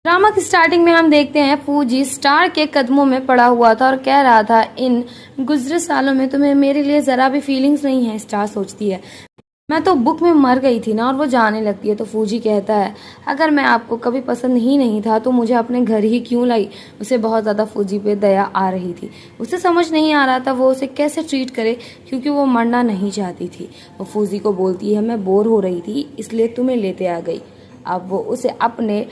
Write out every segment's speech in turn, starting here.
Drama की starting में हम देखते हैं फूजी स्टार के कदमों में पड़ा हुआ था और कह रहा था, इन गुजरे सालों में तुम्हें मेरे लिए जरा भी फीलिंग्स नहीं है। स्टार सोचती है, मैं तो बुक में मर गई थी ना। और वो जाने लगती है तो फूजी कहता है, अगर मैं आपको कभी पसंद ही नहीं था तो मुझे अपने घर ही क्यों लाई। उसे बहुत ज़्यादा फूजी पे दया आ रही थी। उसे समझ नहीं आ रहा था वो उसे कैसे ट्रीट करे, क्योंकि वो मरना नहीं चाहती थी। वो फूजी को बोलती है, मैं बोर हो रही थी इसलिए तुम्हें लेते आ गई। अब वो उसे अपने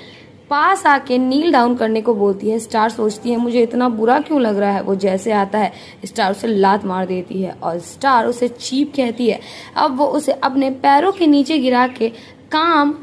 पास आके नील डाउन करने को बोलती है। स्टार सोचती है, मुझे इतना बुरा क्यों लग रहा है। वो जैसे आता है स्टार उसे लात मार देती है और स्टार उसे चीप कहती है। अब वो उसे अपने पैरों के नीचे गिरा के काम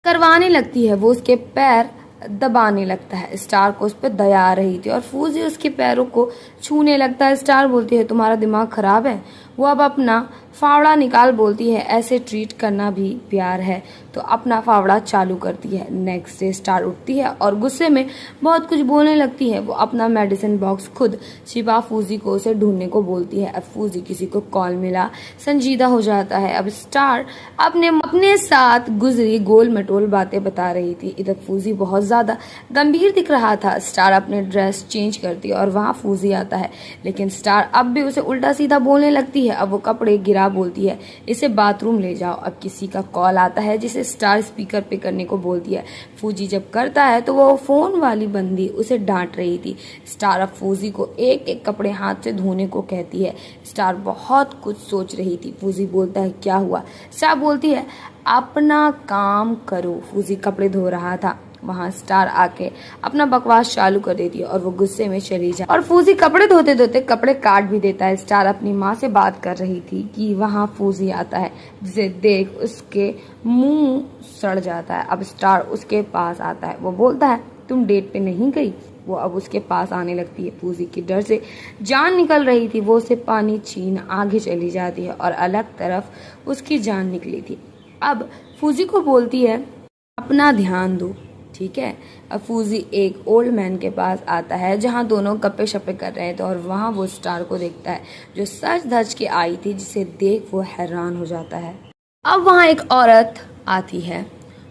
करवाने लगती है। वो उसके पैर दबाने लगता है। स्टार को उस पर दया आ रही थी और फूजी उसके पैरों को छूने लगता है। स्टार बोलती है, तुम्हारा दिमाग खराब है। वो अब अपना फावड़ा निकाल बोलती है, ऐसे ट्रीट करना भी प्यार है। तो अपना फावड़ा चालू करती है। नेक्स्ट डे स्टार उठती है और गुस्से में बहुत कुछ बोलने लगती है। वो अपना मेडिसिन बॉक्स खुद छिपा फूजी को उसे ढूंढने को बोलती है। अब फूजी किसी को कॉल मिला संजीदा हो जाता है। अब स्टार अपने साथ गुजरी गोल मटोल बातें बता रही थी। इधर फूजी बहुत ज्यादा गंभीर दिख रहा था। स्टार अपने ड्रेस चेंज करती है और वहां फूजी आता है, लेकिन स्टार अब भी उसे उल्टा सीधा बोलने लगती है। अब वो कपड़े गिरा बोलती है, इसे बाथरूम ले जाओ। अब किसी का कॉल आता है जिसे स्टार स्पीकर पे करने को बोलती है। फूजी जब करता है तो वो फोन वाली बंदी उसे डांट रही थी। स्टार अब फूजी को एक एक कपड़े हाथ से धोने को कहती है। स्टार बहुत कुछ सोच रही थी। फूजी बोलता है, क्या हुआ। स्टार बोलती है, अपना काम करो। फूजी कपड़े धो रहा था, वहां स्टार आके अपना बकवास चालू कर देती है और वो गुस्से में चली जाए और फूजी कपड़े धोते धोते कपड़े काट भी देता है। स्टार अपनी माँ से बात कर रही थी कि वहां फूजी आता है, जिसे देख उसके मुंह सड़ जाता है। अब स्टार उसके पास आता है। वो बोलता है, तुम डेट पे नहीं गई। वो अब उसके पास आने लगती है। फूजी की डर से जान निकल रही थी। वो उसे पानी छीन आगे चली जाती है और अलग तरफ उसकी जान निकली थी। अब फूजी को बोलती है, अपना ध्यान दो, ठीक है। अब फूजी एक ओल्ड मैन के पास आता है जहां दोनों गप्पे शप्पे कर रहे थे और वहां वो स्टार को देखता है जो सच धज के आई थी, जिसे देख वो हैरान हो जाता है। अब वहां एक औरत आती है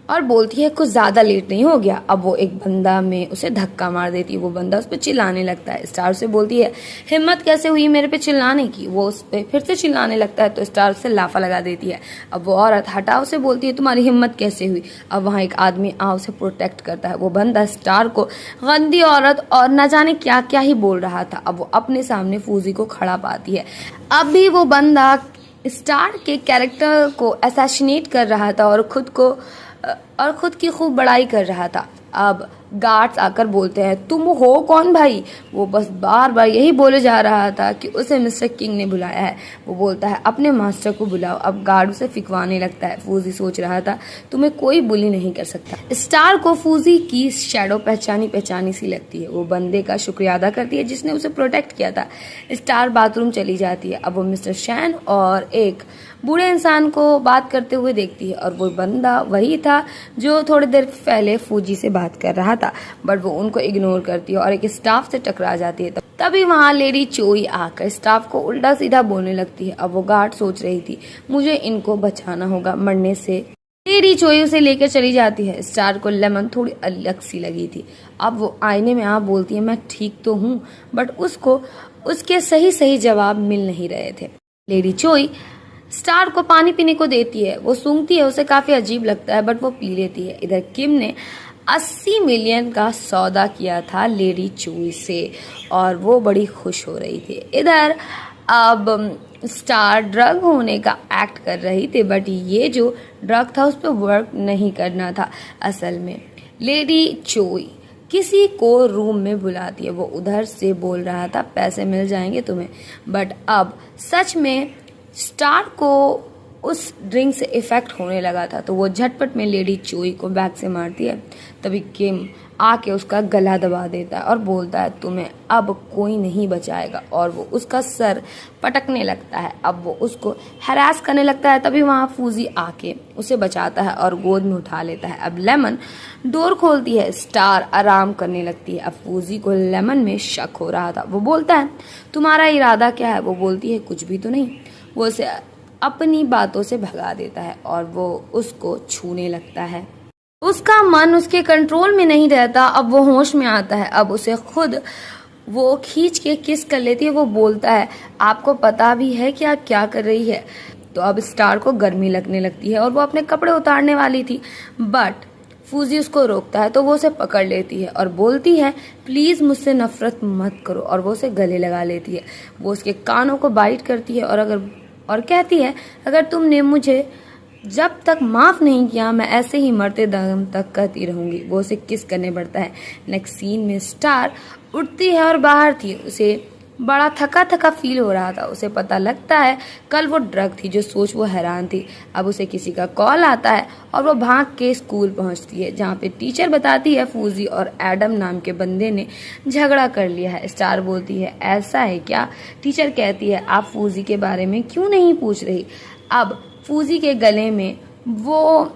और बोलती है, कुछ ज्यादा लेट नहीं हो गया। अब वो एक बंदा में उसे धक्का मार देती है। वो बंदा उस पर चिल्लाने लगता है। स्टार से बोलती है, हिम्मत कैसे हुई मेरे पे चिल्लाने की। वो उस पर फिर से चिल्लाने लगता है तो स्टार उससे लाफा लगा देती है। अब वो औरत हटा उसे बोलती है, तुम्हारी हिम्मत कैसे हुई। अब वहाँ एक आदमी उसे प्रोटेक्ट करता है। वो बंदा स्टार को गंदी औरत और न जाने क्या क्या ही बोल रहा था। अब वो अपने सामने फूजी को खड़ा पाती है। अब भी वो बंदा स्टार के कैरेक्टर को असैसिनेट कर रहा था और खुद की खूब बड़ाई कर रहा था। अब गार्ड्स आकर बोलते हैं, तुम हो कौन भाई। वो बस बार बार यही बोले जा रहा था कि उसे मिस्टर किंग ने बुलाया है। वो बोलता है, अपने मास्टर को बुलाओ। अब गार्ड उसे फिकवाने लगता है। फूजी सोच रहा था, तुम्हें कोई बुली नहीं कर सकता। स्टार को फूजी की शैडो पहचानी सी लगती है। वो बंदे का शुक्रिया अदा करती है जिसने उसे प्रोटेक्ट किया था। स्टार बाथरूम चली जाती है। अब वो मिस्टर शैन और एक बूढ़े इंसान को बात करते हुए देखती है और वो बंदा वही था जो थोड़ी देर पहले फूजी से बात कर रहा था, बट वो उनको इग्नोर करती है और एक स्टाफ से टकरा जाती है। तभी वहां लेडी चोई आकर स्टाफ को उल्टा सीधा बोलने लगती है। अब वो गार्ड सोच रही थी, मुझे इनको बचाना होगा मरने से। लेडी चोई उसे लेकर चली जाती है। स्टार को लेमन थोड़ी अलग सी लगी थी। अब वो आईने में आप बोलती है, मैं ठीक तो हूँ, बट उसको उसके सही जवाब मिल नहीं रहे थे। लेडी चोई स्टार को पानी पीने को देती है। वो सूंघती है, उसे काफी अजीब लगता है, बट वो पी लेती है। इधर किम ने 80 मिलियन का सौदा किया था लेडी चोई से और वो बड़ी खुश हो रही थी। इधर अब स्टार ड्रग होने का एक्ट कर रही थी, बट ये जो ड्रग था उस पर वर्क नहीं करना था। असल में लेडी चोई किसी को रूम में बुलाती है। वो उधर से बोल रहा था, पैसे मिल जाएंगे तुम्हें, बट अब सच में स्टार को उस ड्रिंक से इफेक्ट होने लगा था। तो वो झटपट में लेडी चोई को बैग से मारती है। तभी किम आके उसका गला दबा देता है और बोलता है, तुम्हें अब कोई नहीं बचाएगा, और वो उसका सर पटकने लगता है। अब वो उसको हैरास करने लगता है। तभी वहां फूजी आके उसे बचाता है और गोद में उठा लेता है। अब लेमन डोर खोलती है। स्टार आराम करने लगती है। अब फूजी को लेमन में शक हो रहा था। वो बोलता है, तुम्हारा इरादा क्या है। वो बोलती है, कुछ भी तो नहीं। वो उसे अपनी बातों से भगा देता है और वो उसको छूने लगता है। उसका मन उसके कंट्रोल में नहीं रहता, अब वो होश में आता है, अब उसे खुद वो खींच के किस कर लेती है। वो बोलता है आपको पता भी है कि आप क्या कर रही है। तो अब स्टार को गर्मी लगने लगती है और वो अपने कपड़े उतारने वाली थी, बट फूजी उसको रोकता है तो वो उसे पकड़ लेती है और बोलती है प्लीज मुझसे नफरत मत करो, और वो उसे गले लगा लेती है। वो उसके कानों को बाइट करती है और कहती है अगर तुमने मुझे जब तक माफ नहीं किया मैं ऐसे ही मरते दम तक करती रहूंगी। वो उसे किस करने बढ़ता है। नेक्स्ट सीन में स्टार उठती है और बाहर थी, उसे बड़ा थका थका फील हो रहा था। उसे पता लगता है कल वो ड्रग थी, जो सोच वो हैरान थी। अब उसे किसी का कॉल आता है और वो भाग के स्कूल पहुंचती है, जहाँ पे टीचर बताती है फूजी और एडम नाम के बंदे ने झगड़ा कर लिया है। स्टार बोलती है ऐसा है क्या। टीचर कहती है आप फूजी के बारे में क्यों नहीं पूछ रही। अब फूजी के गले में वो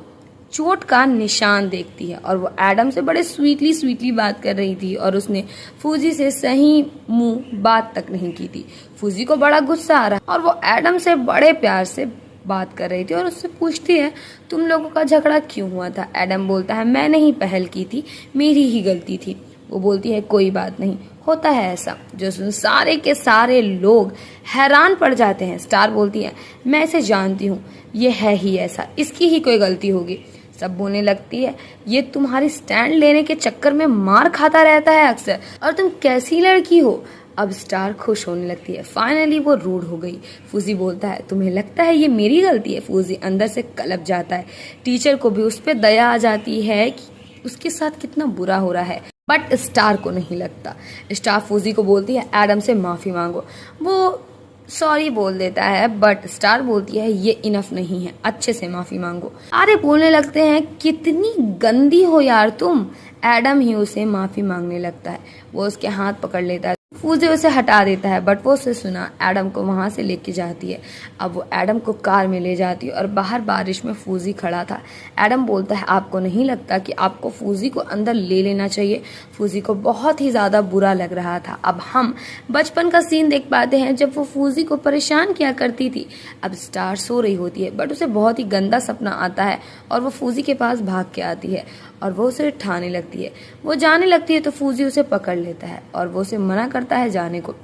चोट का निशान देखती है और वो एडम से बड़े स्वीटली बात कर रही थी और उसने फूजी से सही मुंह बात तक नहीं की थी। फूजी को बड़ा गुस्सा आ रहा और वो एडम से बड़े प्यार से बात कर रही थी और उससे पूछती है तुम लोगों का झगड़ा क्यों हुआ था। एडम बोलता है मैंने ही पहल की थी, मेरी ही गलती थी। वो बोलती है कोई बात नहीं, होता है ऐसा, जो सुन सारे के सारे लोग हैरान पड़ जाते हैं। स्टार बोलती है मैं इसे जानती हूँ, ये है ही ऐसा, इसकी ही कोई गलती होगी। सब बोलने लगती है ये तुम्हारी स्टैंड लेने के चक्कर में मार खाता रहता है अक्सर, और तुम कैसी लड़की हो। अब स्टार खुश होने लगती है, फाइनली वो रूड हो गई। फूजी बोलता है तुम्हें लगता है ये मेरी गलती है। फूजी अंदर से कलप जाता है। टीचर को भी उस पर दया आ जाती है कि उसके साथ कितना बुरा हो रहा है, बट स्टार को नहीं लगता। स्टार फूजी को बोलती है एडम से माफी मांगो। वो सॉरी बोल देता है, बट स्टार बोलती है ये इनफ नहीं है, अच्छे से माफी मांगो। अरे बोलने लगते हैं कितनी गंदी हो यार तुम। एडम ही उसे माफी मांगने लगता है। वो उसके हाथ पकड़ लेता है। फूजी उसे हटा देता है, बट वो उसे सुना एडम को वहां से लेके जाती है। अब वो एडम को कार में ले जाती है और बाहर बारिश में फूजी खड़ा था। एडम बोलता है आपको नहीं लगता कि आपको फूजी को अंदर ले लेना चाहिए। फूजी को बहुत ही ज्यादा बुरा लग रहा था। अब हम बचपन का सीन देख पाते हैं जब वो फूजी को परेशान किया करती थी। अब स्टार सो रही होती है, बट उसे बहुत ही गंदा सपना आता है और वो फूजी के पास भाग के आती है और वो उसे ठाने लगती है। वो जाने लगती है तो फूजी उसे पकड़ लेता है और वो उसे मना करता है जाने को।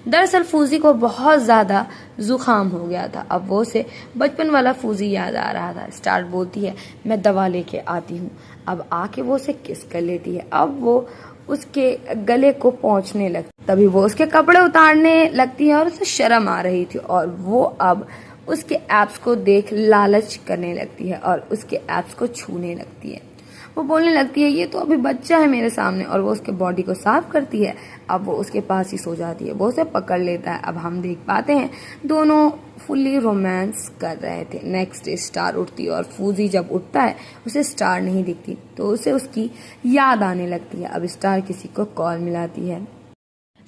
दरअसल फूजी को बहुत ज्यादा जुकाम हो गया था। अब वो उसे बचपन वाला फूजी याद आ रहा था। स्टार बोलती है मैं दवा लेके आती हूँ। अब आके वो उसे किस कर लेती है। अब वो उसके गले को पहुंचने लगती, तभी वो उसके कपड़े उतारने लगती है और उसे शर्म आ रही थी और वो अब उसके एप्स को देख लालच करने लगती है और उसके एप्स को छूने लगती है। वो बोलने लगती है ये तो अभी बच्चा है मेरे सामने, और वो उसके बॉडी को साफ करती है। अब वो उसके पास ही सो जाती है। वो उसे पकड़ लेता है। अब हम देख पाते हैं दोनों फुल्ली रोमांस कर रहे थे। नेक्स्ट डे स्टार उठती है और फूजी जब उठता है उसे स्टार नहीं दिखती तो उसे उसकी याद आने लगती है। अब स्टार किसी को कॉल मिलाती है।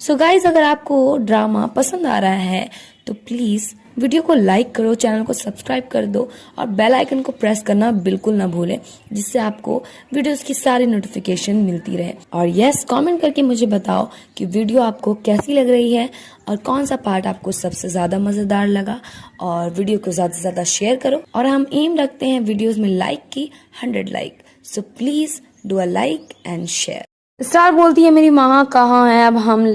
सो गाइज अगर आपको ड्रामा पसंद आ रहा है तो प्लीज वीडियो को लाइक करो, चैनल को सब्सक्राइब कर दो और बेल आइकन को प्रेस करना बिल्कुल ना भूलें, जिससे आपको वीडियोस की सारी नोटिफिकेशन मिलती रहे। और यस, कमेंट करके मुझे बताओ कि वीडियो आपको कैसी लग रही है और कौन सा पार्ट आपको सबसे ज्यादा मजेदार लगा। और वीडियो को ज्यादा से ज्यादा शेयर करो और हम एम रखते हैं वीडियोज में लाइक की 100 like. So please do a like and share. Star बोलती है मेरी माँ कहाँ है। अब हम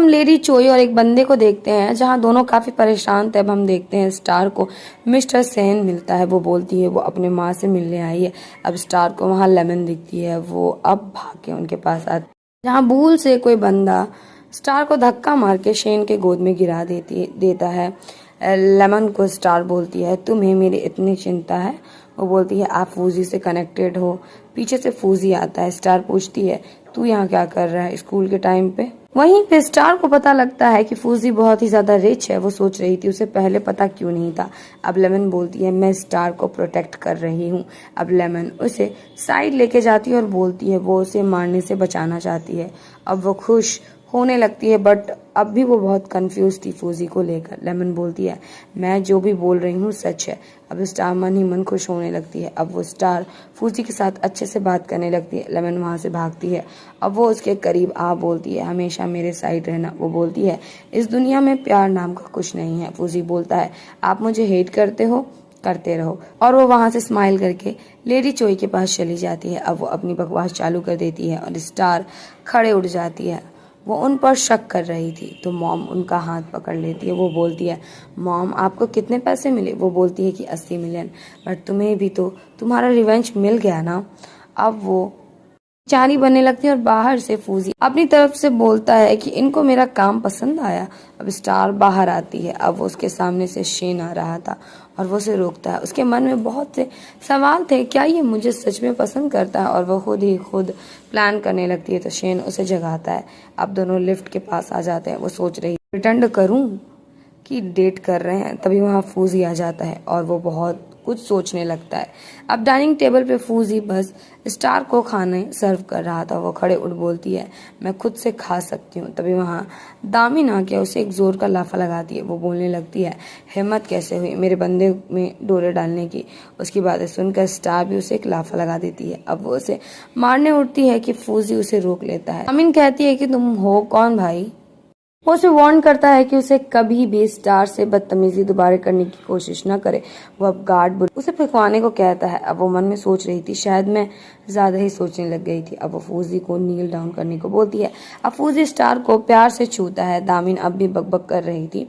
लेडी चोई और एक बंदे को देखते हैं जहां दोनों काफी परेशान थे। अब हम देखते हैं स्टार को मिस्टर सेन मिलता है। वो बोलती है वो अपने माँ से मिलने आई है। अब स्टार को वहां लेमन दिखती है। वो अब भाग के उनके पास आती है, जहां भूल से कोई बंदा स्टार को धक्का मार के शेन के गोद में गिरा देता है। लेमन को स्टार बोलती है तुम्हें मेरी इतनी चिंता है। वो बोलती है आप फूजी से कनेक्टेड हो। पीछे से फूजी आता है। स्टार पूछती है तू यहाँ क्या कर रहा है स्कूल के टाइम पे। वहीं पे स्टार को पता लगता है कि फूजी बहुत ही ज्यादा रिच है। वो सोच रही थी उसे पहले पता क्यों नहीं था। अब लेमन बोलती है मैं स्टार को प्रोटेक्ट कर रही हूँ। अब लेमन उसे साइड लेके जाती है और बोलती है वो उसे मारने से बचाना चाहती है। अब वो खुश होने लगती है, बट अब भी वो बहुत कंफ्यूज थी फूजी को लेकर। लेमन बोलती है मैं जो भी बोल रही हूँ सच है। अब स्टार मन ही मन खुश होने लगती है। अब वो स्टार फूजी के साथ अच्छे से बात करने लगती है। लेमन वहां से भागती है। अब वो उसके करीब आ बोलती है हमेशा मेरे साइड रहना। वो बोलती है इस दुनिया में प्यार नाम का कुछ नहीं है। फूजी बोलता है आप मुझे हेट करते हो। करते रहो। और वो वहां से स्माइल करके लेडी चोई के पास चली जाती है। अब वो अपनी बकवास चालू कर देती है और स्टार खड़े उठ जाती है। वो उन पर शक कर रही थी तो मॉम उनका हाथ पकड़ लेती है। वो बोलती है, मॉम आपको कितने पैसे मिले? वो बोलती है कि 80 मिलियन। बट तुम्हें भी तो तुम्हारा रिवेंज मिल गया ना। अब वो चारी बनने लगती है और बाहर से फूजी अपनी तरफ से बोलता है कि इनको मेरा काम पसंद आया। अब स्टार बाहर आती है। अब वो उसके सामने से शेन आ रहा था और वो उसे रोकता है। उसके मन में बहुत से सवाल थे, क्या ये मुझे सच में पसंद करता है? और वो खुद ही खुद प्लान करने लगती है तो शेन उसे जगाता है। अब दोनों लिफ्ट के पास आ जाते हैं। वो सोच रही प्रिटेंड करूं कि डेट कर रहे हैं, तभी वहाँ फूजी आ जाता है और वो बहुत कुछ सोचने लगता है। अब डाइनिंग टेबल पे फूजी बस स्टार को खाने सर्व कर रहा था। वो खड़े उठ बोलती है, मैं खुद से खा सकती हूँ। तभी वहाँ दामिन आके उसे एक जोर का लाफा लगाती है। वो बोलने लगती है, हिम्मत कैसे हुई मेरे बंदे में डोरे डालने की? उसकी बातें सुनकर स्टार भी उसे एक लाफा लगा देती है। अब वो उसे मारने उठती है कि फूजी उसे रोक लेता है। दामिन कहती है कि तुम हो कौन भाई? वो उसे वार्न करता है कि उसे कभी भी स्टार से बदतमीजी दोबारा करने की कोशिश न करे। वो अब गार्ड उसे फेंकवाने को कहता है। अब वो मन में सोच रही थी, शायद मैं ज्यादा ही सोचने लग गई थी। अब वो फूजी को नील डाउन करने को बोलती है। अब फूजी स्टार को प्यार से छूता है। दामिन अब भी बकबक कर रही थी।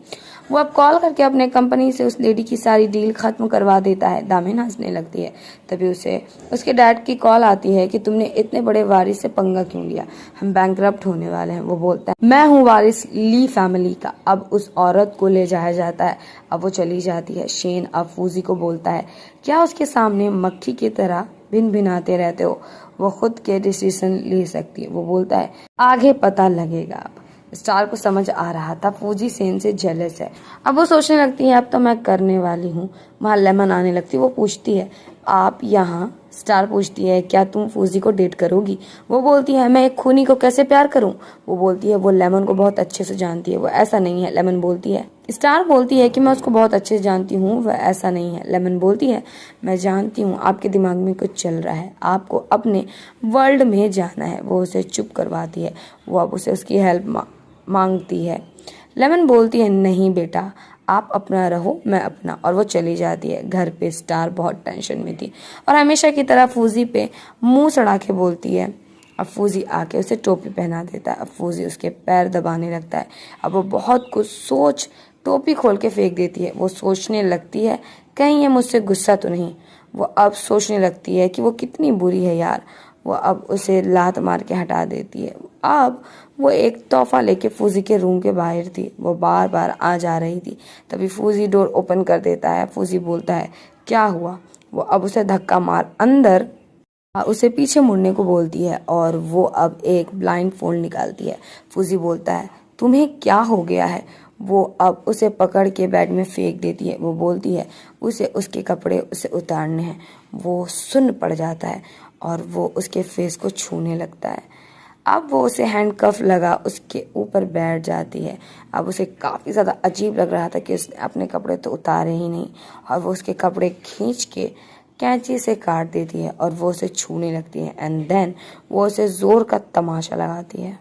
वो अब कॉल करके अपने कंपनी से उस लेडी की सारी डील खत्म करवा देता है। दामिन हंसने लगती है। तभी उसे उसके डैड की कॉल आती है कि तुमने इतने बड़े वारिस से पंगा क्यों लिया? हम बैंकरप्ट होने वाले हैं। वो बोलता है, मैं हूँ वारिस ली फैमिली का। अब उस औरत को ले जाया जाता है। अब वो चली जाती है। शेन अब फूजी को बोलता है, क्या उसके सामने मक्खी की तरह भिन भिनाते रहते हो? वो खुद के डिसीजन ले सकती है। वो बोलता है, आगे पता लगेगा। अब स्टार को समझ आ रहा था फूजी सेन से जेलस है। अब वो सोचने लगती है, अब तो मैं करने वाली हूँ। वहाँ लेमन आने लगती है। वो पूछती है, आप यहाँ? स्टार पूछती है, क्या तुम फूजी को डेट करोगी? वो बोलती है, मैं एक खूनी को कैसे प्यार करूं? वो बोलती है, वो लेमन को बहुत अच्छे से जानती है। वो ऐसा नहीं है। लेमन बोलती है। स्टार बोलती है कि मैं उसको बहुत अच्छे से जानती हूँ, वह ऐसा नहीं है। लेमन बोलती है, मैं जानती हूँ आपके दिमाग में कुछ चल रहा है, आपको अपने वर्ल्ड में जाना है। वो उसे चुप करवाती है। वो अब उसे उसकी हेल्प मांगती है। लेमन बोलती है, नहीं बेटा, आप अपना रहो, मैं अपना। और वो चली जाती है। घर पे स्टार बहुत टेंशन में थी और हमेशा की तरह फूजी पे मुंह सड़ा के बोलती है। अब फूजी आके उसे टोपी पहना देता है। अब फूजी उसके पैर दबाने लगता है। अब वो बहुत कुछ सोच टोपी खोल के फेंक देती है। वो सोचने लगती है, कहीं ये मुझसे गुस्सा तो नहीं? वो अब सोचने लगती है कि वो कितनी बुरी है यार। वो अब उसे लात मार के हटा देती है। अब वो एक तोहफा लेके फूजी के रूम के बाहर थी। वो बार बार आ जा रही थी। तभी फूजी डोर ओपन कर देता है। फूजी बोलता है, क्या हुआ? वो अब उसे धक्का मार अंदर उसे पीछे मुड़ने को बोलती है और वो अब एक ब्लाइंड फोल्ड निकालती है। फूजी बोलता है, तुम्हें क्या हो गया है? वो अब उसे पकड़ के बेड में फेंक देती है। वो बोलती है, उसे उसके कपड़े उसे उतारने हैं। वो सुन्न पड़ जाता है और वो उसके फेस को छूने लगता है। अब वो उसे हैंडकफ लगा उसके ऊपर बैठ जाती है। अब उसे काफ़ी ज़्यादा अजीब लग रहा था कि उसने अपने कपड़े तो उतारे ही नहीं और वो उसके कपड़े खींच के कैंची से काट देती है और वो उसे छूने लगती है। एंड देन वो उसे जोर का तमाशा लगाती है।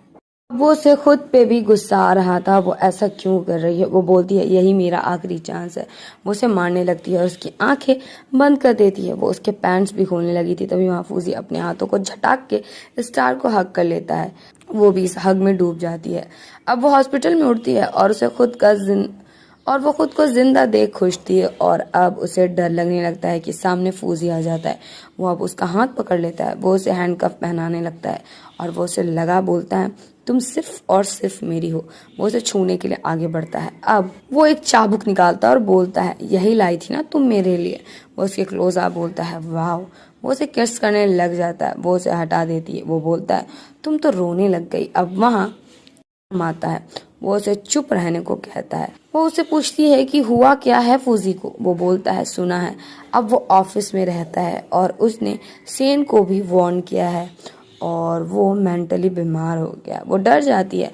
वो उसे खुद पे भी गुस्सा आ रहा था, वो ऐसा क्यों कर रही है? वो बोलती है, यही मेरा आखिरी चांस है। वो उसे मारने लगती है और उसकी आंखें बंद कर देती है। वो उसके पैंट्स भी खोलने लगी थी। तभी वहाँ फूजी अपने हाथों को झटाक के स्टार को हग कर लेता है। वो भी इस हग में डूब जाती है। अब वो हॉस्पिटल में उठती है और वो खुद को जिंदा देख खुश थी और अब उसे डर लगने लगता है कि सामने फूजी आ जाता है। वो अब उसका हाथ पकड़ लेता है। वो उसे हैंडकफ पहनाने लगता है और वो उसे लगा बोलता है, तुम सिर्फ और सिर्फ मेरी हो। वो उसे छूने के लिए आगे बढ़ता है। अब वो एक चाबुक निकालता है और बोलता है, यही लाई थी ना तुम मेरे लिए? वो उसके क्लोज आ बोलता है, वाह। वो उसे किस करने लग जाता है। वो उसे हटा देती है। वो बोलता है, तुम तो रोने लग गई। अब वहाँ आता है। वो उसे चुप रहने को कहता है। वो उसे पूछती है कि हुआ क्या है फूजी को? वो बोलता है, सुना है। अब वो ऑफिस में रहता है और उसने सेन को भी वार्न किया है और वो मेंटली बीमार हो गया। वो डर जाती है।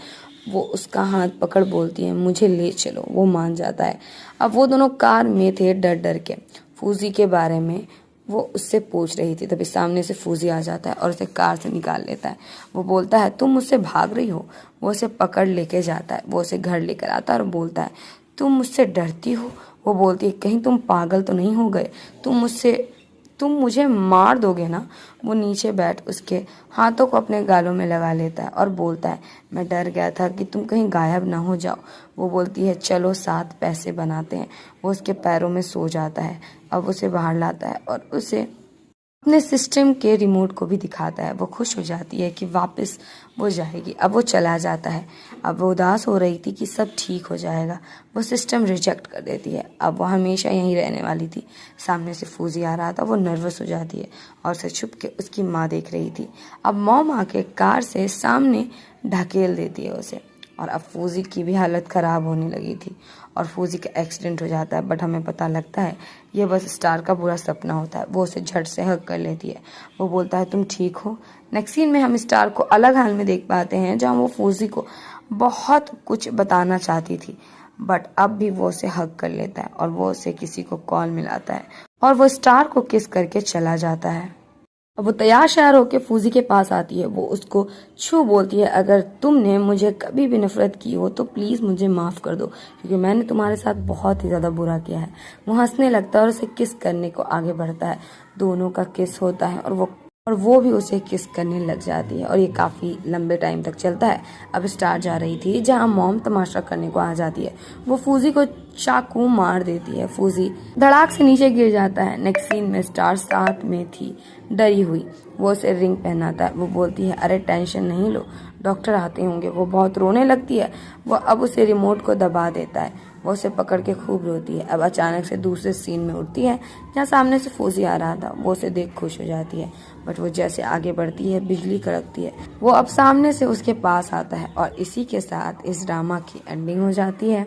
वो उसका हाथ पकड़ बोलती है, मुझे ले चलो। वो मान जाता है। अब वो दोनों कार में थे डर डर के। फूजी के बारे में वो उससे पूछ रही थी। तभी सामने से फूजी आ जाता है और उसे कार से निकाल लेता है। वो बोलता है, तुम मुझसे भाग रही हो? वो उसे पकड़ लेके जाता है। वो उसे घर लेकर आता है और बोलता है, तुम मुझसे डरती हो? वो बोलती है, कहीं तुम पागल तो नहीं हो गए? तुम मुझे मार दोगे ना? वो नीचे बैठ उसके हाथों को अपने गालों में लगा लेता है और बोलता है, मैं डर गया था कि तुम कहीं गायब ना हो जाओ। वो बोलती है, चलो साथ पैसे बनाते हैं। वो उसके पैरों में सो जाता है। अब उसे बाहर लाता है और उसे अपने सिस्टम के रिमोट को भी दिखाता है। वो खुश हो जाती है कि वापस वो जाएगी। अब वो चला जाता है। अब वो उदास हो रही थी कि सब ठीक हो जाएगा। वो सिस्टम रिजेक्ट कर देती है। अब वो हमेशा यहीं रहने वाली थी। सामने से फूजी आ रहा था। वो नर्वस हो जाती है और उसे छुप के उसकी माँ देख रही थी। अब मॉम आके कार से सामने ढकेल देती है उसे और अब फूजी की भी हालत ख़राब होने लगी थी और फूजी का एक्सीडेंट हो जाता है। बट हमें पता लगता है ये बस स्टार का बुरा सपना होता है। वो उसे झट से हग कर लेती है। वो बोलता है, तुम ठीक हो? नेक्स्ट सीन में हम स्टार को अलग हाल में देख पाते हैं, जहाँ वो फूजी को बहुत कुछ बताना चाहती थी, बट अब भी वो उसे हग कर लेता है और वो उसे किसी को कॉल मिलाता है और वो स्टार को किस करके चला जाता है। अब वो तैयार शहर होकर फूजी के पास आती है। वो उसको छू बोलती है, अगर तुमने मुझे कभी भी नफरत की हो तो प्लीज़ मुझे माफ़ कर दो, क्योंकि मैंने तुम्हारे साथ बहुत ही ज़्यादा बुरा किया है। वो हंसने लगता है और उसे किस करने को आगे बढ़ता है। दोनों का किस होता है और वो भी उसे किस करने लग जाती है और ये काफ़ी लंबे टाइम तक चलता है। अब स्टार जा रही थी जहाँ मॉम तमाशा करने को आ जाती है। वो फूजी को चाकू मार देती है। फूजी धड़ाक से नीचे गिर जाता है। नेक्स्ट सीन में स्टार साथ में थी, डरी हुई। वो उसे रिंग पहनाता है। वो बोलती है, अरे टेंशन नहीं लो, डॉक्टर आते होंगे। वो बहुत रोने लगती है। वो अब उसे रिमोट को दबा देता है। वो उसे पकड़ के खूब रोती है। अब अचानक से दूसरे सीन में उठती है जहाँ सामने से फूजी आ रहा था। वो उसे देख खुश हो जाती है, बट वो जैसे आगे बढ़ती है बिजली कड़कती है। वो अब सामने से उसके पास आता है और इसी के साथ इस ड्रामा की एंडिंग हो जाती है।